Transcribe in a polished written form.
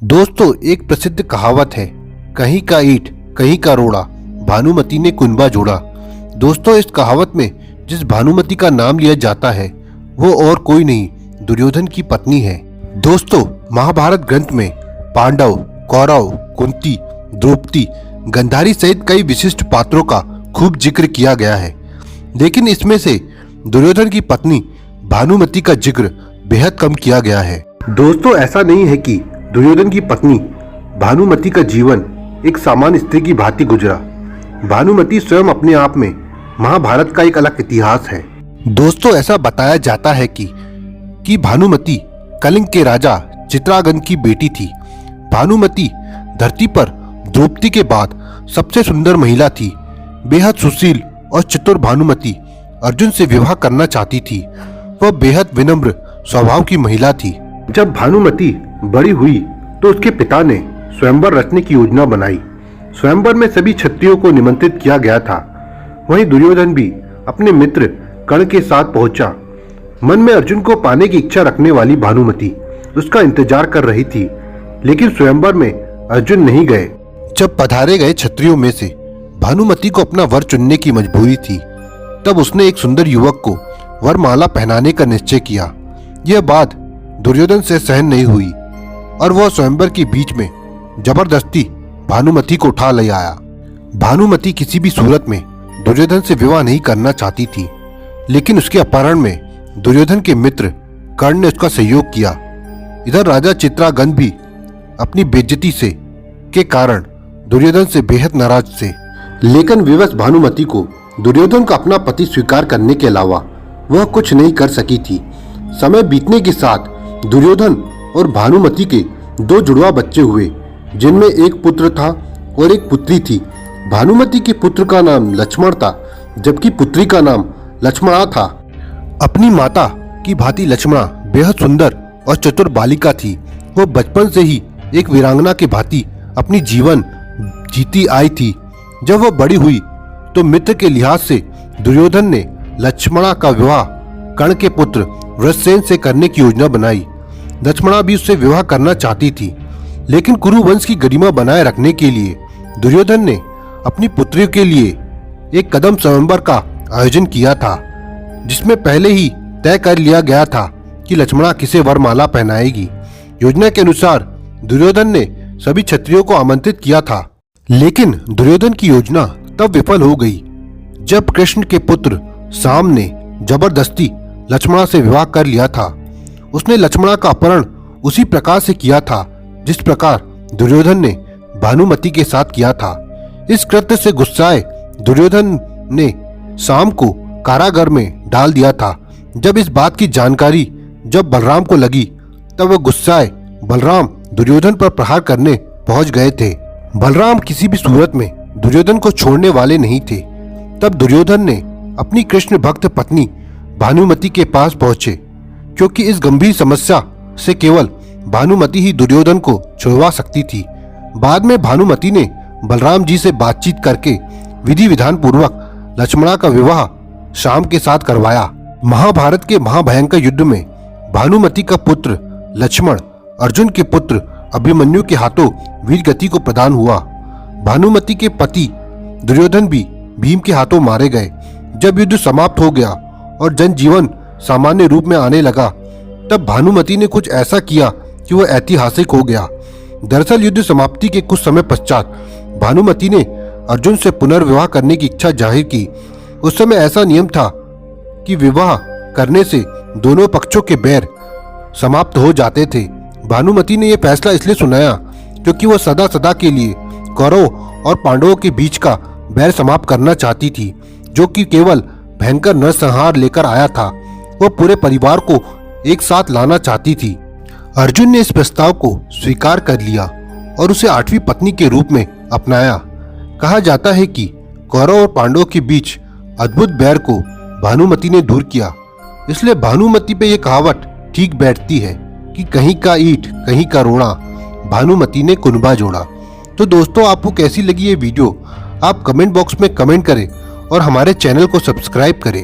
दोस्तों, एक प्रसिद्ध कहावत है, कहीं का ईंट कहीं का रोड़ा, भानुमति ने कुनबा जोड़ा। दोस्तों, इस कहावत में जिस भानुमति का नाम लिया जाता है वो और कोई नहीं, दुर्योधन की पत्नी है। दोस्तों, महाभारत ग्रंथ में पांडव, कौरव, कुंती, द्रौपदी, गंधारी सहित कई विशिष्ट पात्रों का खूब जिक्र किया गया है, लेकिन इसमें से दुर्योधन की पत्नी भानुमति का जिक्र बेहद कम किया गया है। दोस्तों, ऐसा नहीं है कि दुर्योधन की पत्नी भानुमति का जीवन एक सामान्य स्त्री की भांति गुजरा। भानुमति स्वयं अपने आप में महाभारत का एक अलग इतिहास है। दोस्तों, ऐसा बताया जाता है कि भानुमति कलिंग के राजा चित्रांगद की बेटी थी। भानुमति धरती पर द्रौपदी के बाद सबसे सुंदर महिला थी। बेहद सुशील और चतुर भानुमति अर्जुन से विवाह करना चाहती थी। वह बेहद विनम्र स्वभाव की महिला थी। जब भानुमति बड़ी हुई तो उसके पिता ने स्वयंवर रचने की योजना बनाई। स्वयंवर में सभी क्षत्रियों को निमंत्रित किया गया था। वहीं दुर्योधन भी अपने मित्र कर्ण के साथ पहुंचा। मन में अर्जुन को पाने की इच्छा रखने वाली भानुमति उसका इंतजार कर रही थी, लेकिन स्वयंवर में अर्जुन नहीं गए। जब पधारे गए क्षत्रियों में से भानुमति को अपना वर चुनने की मजबूरी थी। तब उसने एक सुंदर युवक को वरमाला पहनाने का निश्चय किया। यह बात दुर्योधन से सहन नहीं हुई और वह स्वयंवर के बीच में जबरदस्ती भानुमति को उठा ले आया। भानुमति किसी भी सूरत में दुर्योधन से विवाह नहीं करना चाहती थी, लेकिन उसके अपहरण में दुर्योधन के मित्र कर्ण ने उसका सहयोग किया। इधर राजा चित्रांगद भी अपनी बेइज्जती से के कारण दुर्योधन से बेहद नाराज थे, लेकिन विवश भानुमति को दुर्योधन का अपना पति स्वीकार करने के अलावा वह कुछ नहीं कर सकी थी। समय बीतने के साथ दुर्योधन और भानुमति के दो जुड़वा बच्चे हुए, जिनमें एक पुत्र था और एक पुत्री थी। भानुमति के पुत्र का नाम लक्ष्मण था, जबकि पुत्री का नाम लक्ष्मणा था। अपनी माता की भांति लक्ष्मणा बेहद सुंदर और चतुर बालिका थी। वो बचपन से ही एक वीरांगना के भांति अपनी जीवन जीती आई थी। जब वह बड़ी हुई तो मित्र के लिहाज से दुर्योधन ने लक्ष्मणा का विवाह कर्ण के पुत्र वृषसेन से करने की योजना बनाई। लक्ष्मणा भी उससे विवाह करना चाहती थी, लेकिन कुरु वंश की गरिमा बनाए रखने के लिए दुर्योधन ने अपनी पुत्रियों के लिए एक कदम स्वयंवर का आयोजन किया था, जिसमें पहले ही तय कर लिया गया था कि लक्ष्मणा किसे वरमाला पहनाएगी। योजना के अनुसार दुर्योधन ने सभी क्षत्रियों को आमंत्रित किया था, लेकिन दुर्योधन की योजना तब विफल हो गई जब कृष्ण के पुत्र साम ने जबरदस्ती लक्ष्मणा से विवाह कर लिया था। उसने लक्ष्मणा का अपहरण उसी प्रकार से किया था जिस प्रकार दुर्योधन ने भानुमति के साथ किया था। इस कृत्य से गुस्साए दुर्योधन ने साम को कारागार में डाल दिया था। जब इस बात की जानकारी जब बलराम को लगी, तब वह गुस्साए बलराम दुर्योधन पर प्रहार करने पहुंच गए थे। बलराम किसी भी सूरत में दुर्योधन को छोड़ने वाले नहीं थे। तब दुर्योधन ने अपनी कृष्ण भक्त पत्नी भानुमति के पास पहुंचे, क्योंकि इस गंभीर समस्या से केवल भानुमति ही दुर्योधन को छुड़वा सकती थी। बाद में भानुमति ने बलराम जी से बातचीत करके विधि विधान पूर्वक लक्ष्मणा का विवाह शाम के साथ करवाया। महाभारत के महाभयंकर युद्ध में भानुमति का पुत्र लक्ष्मण अर्जुन के पुत्र अभिमन्यु के हाथों वीर गति को प्रदान हुआ। भानुमति के पति दुर्योधन भी भीम के हाथों मारे गए। जब युद्ध समाप्त हो गया और जनजीवन सामान्य रूप में आने लगा, तब भानुमति ने कुछ ऐसा किया कि वह ऐतिहासिक हो गया। दरअसल युद्ध समाप्ति के कुछ समय पश्चात भानुमति ने अर्जुन से पुनर्विवाह करने की इच्छा जाहिर की। उस समय ऐसा नियम था कि विवाह करने से दोनों पक्षों के बैर समाप्त हो जाते थे। भानुमति ने यह फैसला इसलिए सुनाया क्योंकि वह सदा सदा के लिए कौरव और पांडवों के बीच का बैर समाप्त करना चाहती थी, जो कि केवल भयंकर नरसंहार लेकर आया था। वह पूरे परिवार को एक साथ लाना चाहती थी। अर्जुन ने इस प्रस्ताव को स्वीकार कर लिया और उसे 8वीं पत्नी के रूप में अपनाया। कहा जाता है कि कौरव और पांडवों के बीच अद्भुत बैर को भानुमति ने दूर किया। इसलिए भानुमति पे यह कहावत ठीक बैठती है कि कहीं का ईंट कहीं का रोड़ा, भानुमति ने कुनबा जोड़ा। तो दोस्तों, आपको कैसी लगी ये वीडियो आप कमेंट बॉक्स में कमेंट करें और हमारे चैनल को सब्सक्राइब करें।